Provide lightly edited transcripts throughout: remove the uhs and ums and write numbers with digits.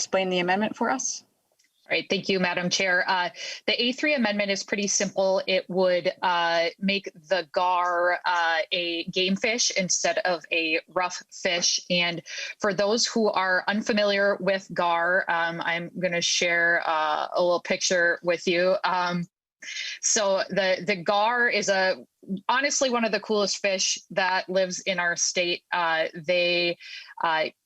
explain the amendment for us? All right, thank you, Madam Chair. The A3 amendment is pretty simple. It would make the gar a game fish instead of a rough fish. And for those who are unfamiliar with gar, I'm going to share a little picture with you. So the gar is honestly one of the coolest fish that lives in our state. They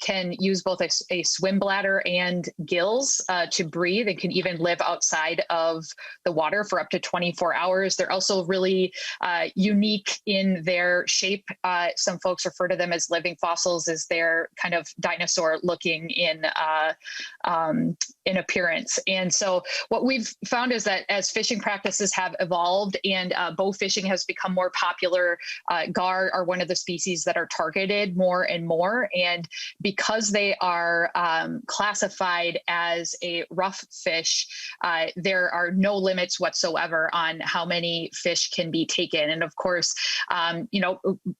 can use both a swim bladder and gills to breathe, and can even live outside of the water for up to 24 hours. They're also really unique in their shape. Some folks refer to them as living fossils, as they're kind of dinosaur looking in appearance. And so what we've found is that as fishing practices have evolved and bow fishing has become more popular, gar are one of the species that are targeted more and more. And because they are classified as a rough fish, there are no limits whatsoever on how many fish can be taken. And of course,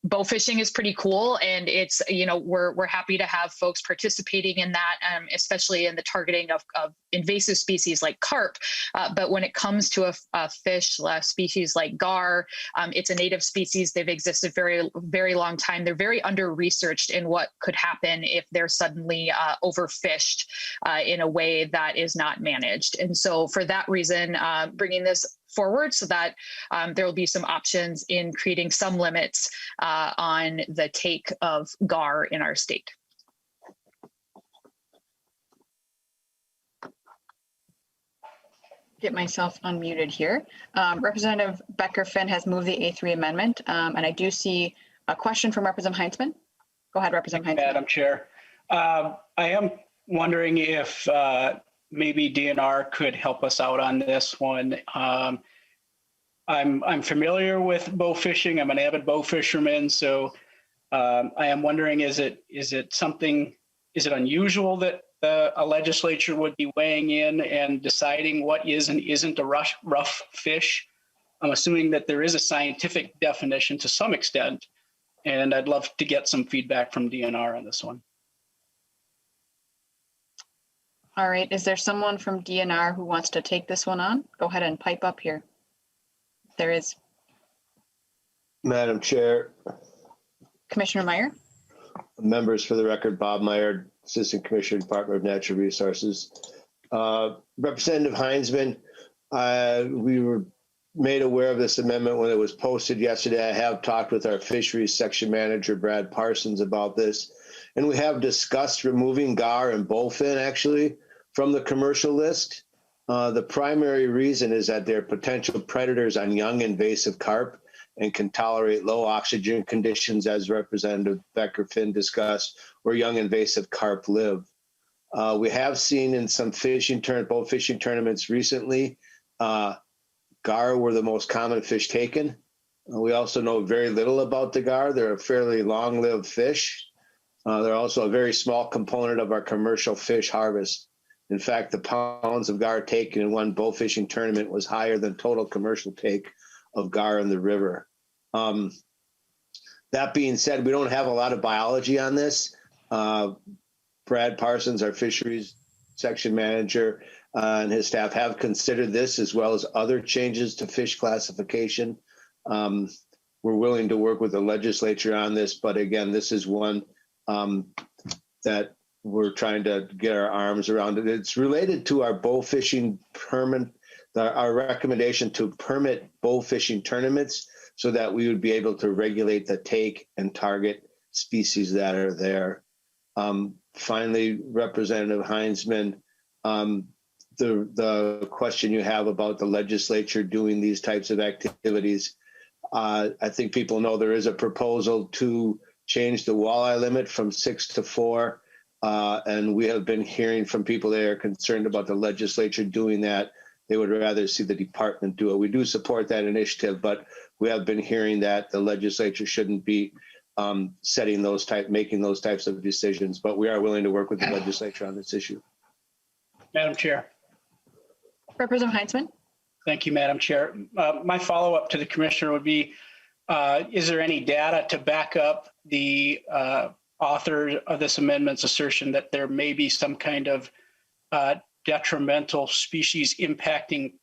bow fishing is pretty cool, and it's, we're happy to have folks participating in that, especially in the targeting of invasive species like carp. But when it comes to a fish species like gar, it's a native species. They've existed very, very long time. They're very under-researched in what could happen if they're suddenly overfished in a way that is not managed. And so for that reason, bringing this forward so that there will be some options in creating some limits on the take of gar in our state. Get myself unmuted here. Representative Becker-Finn has moved the A3 amendment, and I do see a question from Representative Heintzman. Go ahead, Representative Heintzman. Madam Chair, I am wondering if maybe DNR could help us out on this one. I'm familiar with bow fishing. I'm an avid bow fisherman, so I am wondering: is it unusual that a legislature would be weighing in and deciding what is and isn't a rough fish? I'm assuming that there is a scientific definition to some extent, and I'd love to get some feedback from DNR on this one. All right, is there someone from DNR who wants to take this one on? Go ahead and pipe up here. There is. Madam Chair. Commissioner Meyer. Members, for the record, Bob Meyer, Assistant Commissioner, Department of Natural Resources. Representative Heintzman, we were made aware of this amendment when it was posted yesterday. I have talked with our fisheries section manager, Brad Parsons, about this, and we have discussed removing gar and bowfin actually from the commercial list. The primary reason is that they're potential predators on young invasive carp and can tolerate low oxygen conditions, as Representative Becker-Finn discussed, where young invasive carp live. We have seen in some bow fishing tournaments recently, gar were the most common fish taken. We also know very little about the gar. They're a fairly long-lived fish. They're also a very small component of our commercial fish harvest. In fact, the pounds of gar taken in one bow fishing tournament was higher than total commercial take of gar in the river. That being said, we don't have a lot of biology on this. Brad Parsons, our fisheries section manager, and his staff have considered this as well as other changes to fish classification. We're willing to work with the legislature on this, but again, this is one that we're trying to get our arms around. It's related to our bow fishing permit, our recommendation to permit bow fishing tournaments so that we would be able to regulate the take and target species that are there. Finally, Representative Heintzman, the question you have about the legislature doing these types of activities, I think people know there is a proposal to change the walleye limit from 6 to 4. And we have been hearing from people that are concerned about the legislature doing that. They would rather see the department do it. We do support that initiative, but we have been hearing that the legislature shouldn't be making those types of decisions. But we are willing to work with the legislature on this issue. Madam Chair. Representative Heintzman. Thank you, Madam Chair. My follow-up to the commissioner would be, is there any data to back up the author of this amendment's assertion that there may be some kind of detrimental species impacting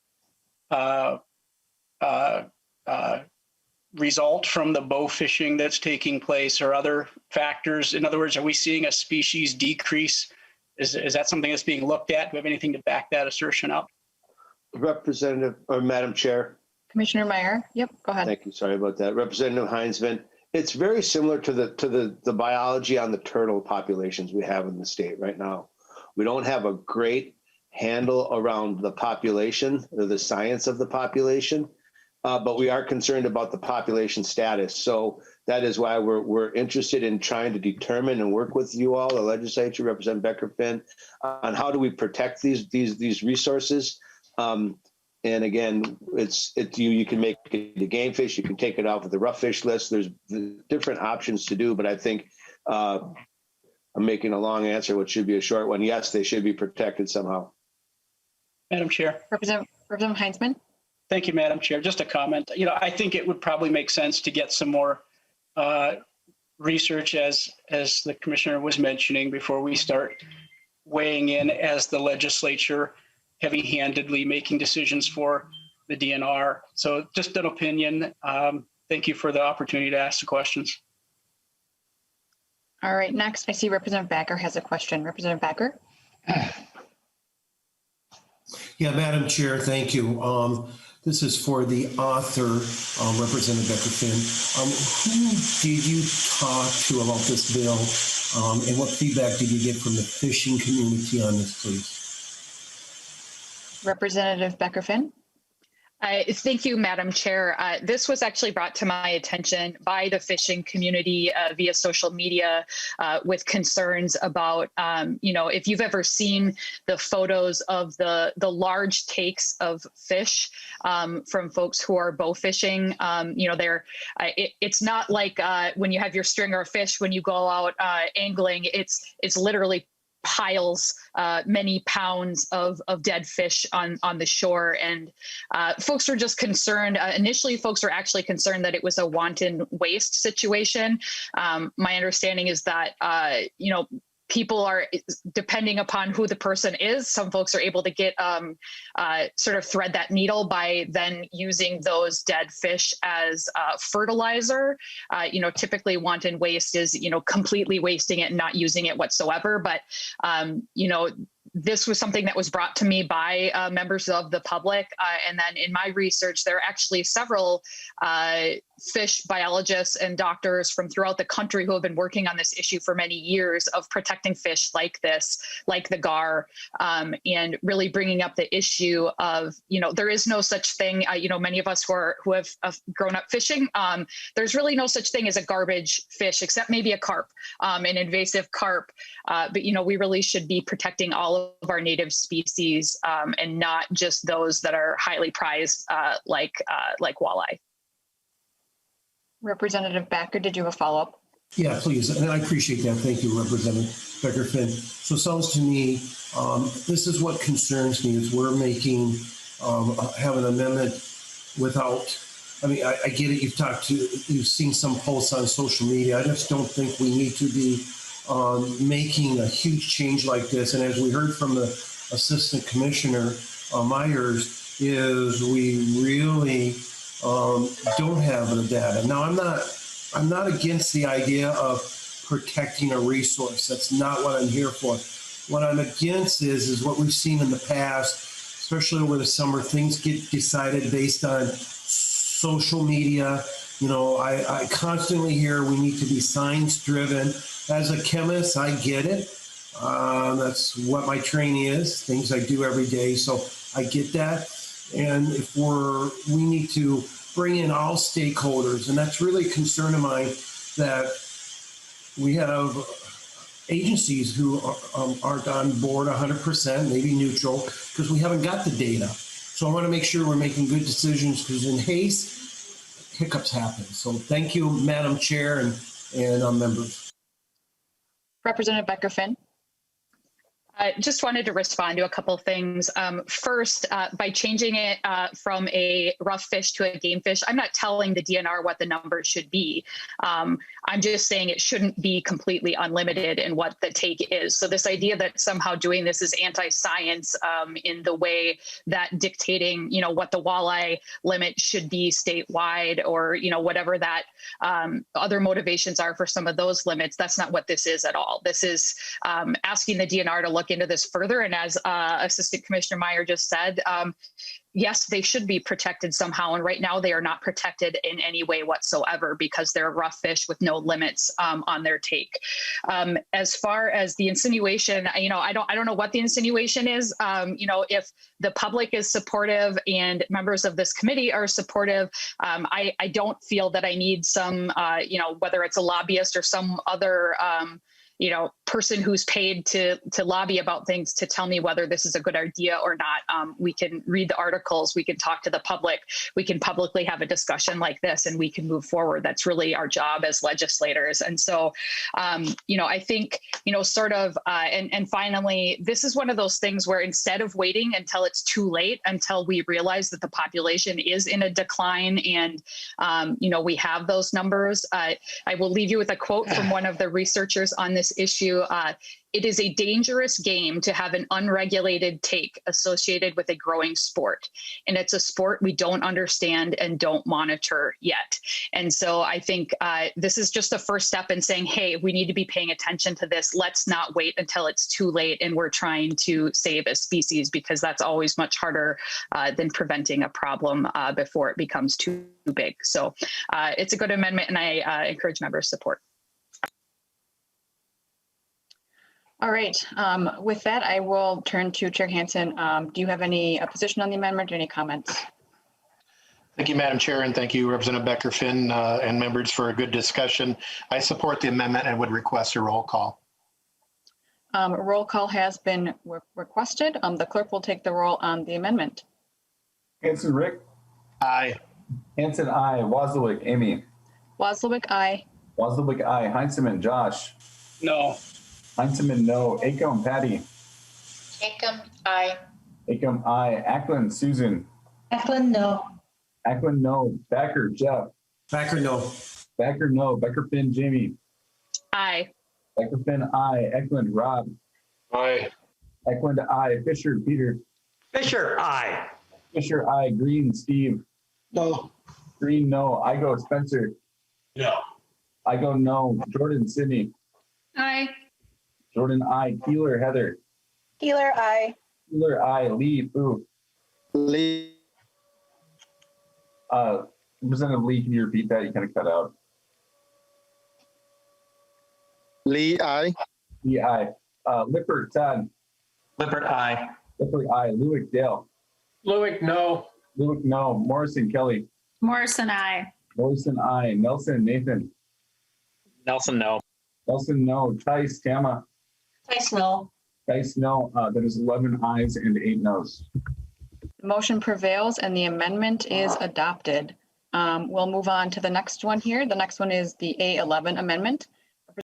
result from the bow fishing that's taking place, or other factors? In other words, are we seeing a species decrease? Is that something that's being looked at? Do we have anything to back that assertion up? Representative or Madam Chair. Commissioner Meyer. Yep, go ahead. Thank you. Sorry about that. Representative Heintzman. It's very similar to the biology on the turtle populations we have in the state right now. We don't have a great handle around the population or the science of the population, but we are concerned about the population status. So that is why we're interested in trying to determine and work with you all, the legislature, Representative Becker-Finn, on how do we protect these resources. And again, you can make it a game fish, you can take it off of the rough fish list. There's different options to do, but I think I'm making a long answer, which should be a short one. Yes, they should be protected somehow. Madam Chair. Representative Heintzman. Thank you, Madam Chair. Just a comment. I think it would probably make sense to get some more research, as the commissioner was mentioning, before we start weighing in as the legislature, heavy-handedly making decisions for the DNR. So just an opinion. Thank you for the opportunity to ask the questions. All right, next I see Representative Backer has a question. Representative Backer. Yeah, Madam Chair, thank you. This is for the author, Representative Becker-Finn. Who did you talk to about this bill, and what feedback did you get from the fishing community on this, please? Representative Becker-Finn. Thank you, Madam Chair. This was actually brought to my attention by the fishing community via social media with concerns about, if you've ever seen the photos of the large takes of fish from folks who are bow fishing, it's not like when you have your stringer of fish, when you go out angling, it's literally piles, many pounds of dead fish on the shore. And folks were just concerned. Initially, folks were actually concerned that it was a wanton waste situation. My understanding is that, people are, depending upon who the person is, some folks are able to get sort of thread that needle by then using those dead fish as fertilizer. Typically wanton waste is, completely wasting it and not using it whatsoever. But, this was something that was brought to me by members of the public. And then in my research, there are actually several fish biologists and doctors from throughout the country who have been working on this issue for many years of protecting fish like this, like the gar, and really bringing up the issue of, there is no such thing, many of us who have grown up fishing, there's really no such thing as a garbage fish, except maybe a carp, an invasive carp. But, we really should be protecting all of our native species and not just those that are highly prized like walleye. Representative Backer, did you have a follow-up? Yeah, please. And I appreciate that. Thank you, Representative Becker-Finn. So it sounds to me, this is what concerns me, is we're making, have an amendment without, I get it. You've seen some posts on social media. I just don't think we need to be making a huge change like this. And as we heard from the Assistant Commissioner Myers, is we really don't have the data. Now, I'm not against the idea of protecting a resource. That's not what I'm here for. What I'm against is what we've seen in the past, especially over the summer. Things get decided based on social media. I constantly hear we need to be science driven. As a chemist, I get it. That's what my training is, things I do every day. So I get that. And if we need to bring in all stakeholders, and that's really a concern of mine, that we have agencies who aren't on board 100%, maybe neutral, because we haven't got the data. So I want to make sure we're making good decisions, because in haste, hiccups happen. So thank you, Madam Chair and members. Representative Becker-Finn. I just wanted to respond to a couple of things. First, by changing it from a rough fish to a game fish, I'm not telling the DNR what the numbers should be. I'm just saying it shouldn't be completely unlimited in what the take is. So this idea that somehow doing this is anti-science in the way that dictating, what the walleye limit should be statewide, or, whatever that other motivations are for some of those limits, that's not what this is at all. This is asking the DNR to look into this further. And as Assistant Commissioner Meyer just said, yes, they should be protected somehow. And right now they are not protected in any way whatsoever because they're rough fish with no limits on their take. As far as the insinuation, I don't know what the insinuation is. If the public is supportive and members of this committee are supportive, I don't feel that I need some, whether it's a lobbyist or some other person who's paid to lobby about things to tell me whether this is a good idea or not. We can read the articles, we can talk to the public, we can publicly have a discussion like this, and we can move forward. That's really our job as legislators. And so, I think, and finally, this is one of those things where instead of waiting until it's too late, until we realize that the population is in a decline and, we have those numbers, I will leave you with a quote from one of the researchers on this issue. It is a dangerous game to have an unregulated take associated with a growing sport. And it's a sport we don't understand and don't monitor yet. And so I think this is just the first step in saying, hey, we need to be paying attention to this. Let's not wait until it's too late and we're trying to save a species, because that's always much harder than preventing a problem before it becomes too big. So it's a good amendment, and I encourage members' support. All right. With that, I will turn to Chair Heintzman. Do you have any opposition on the amendment or any comments? Thank you, Madam Chair, and thank you, Representative Becker-Finn and members for a good discussion. I support the amendment and would request a roll call. A roll call has been requested. The clerk will take the roll on the amendment. Hanson Rick. Aye. Hanson, aye. Wozniak, Amy. Wozniak, aye. Wozniak, aye. Heintzman, Josh. No. Heintzman, no. Acom, Patty. Acom, aye. Acom, aye. Ackland, Susan. Ackland, no. Ackland, no. Backer, Jeff. Backer, no. Backer, no. Becker-Finn, Jamie. Aye. Becker-Finn, aye. Eklund, Rob. Aye. Eklund, aye. Fisher, Peter. Fisher, aye. Fisher, aye. Green, Steve. No. Green, no. I go, Spencer. No. I go, no. Jordan, Sydney. Aye. Jordan, aye. Keeler, Heather. Keeler, aye. Keeler, aye. Lee, Boo. Lee, Representative Lee, can you repeat that? You kind of cut out. Lee, aye. Lee, aye. Lippert, Todd. Lippert, aye. Lippert, aye. Lewick, Dale. Lewick, no. Lewick, no. Morrison, Kelly. Morrison, aye. Morrison, aye. Nelson, Nathan. Nelson, no. Nelson, no. Tice, Tama. Tice, no. Tice, no. That is 11 ayes and 8 noes. The motion prevails and the amendment is adopted. We'll move on to the next one here. The next one is the A11 amendment.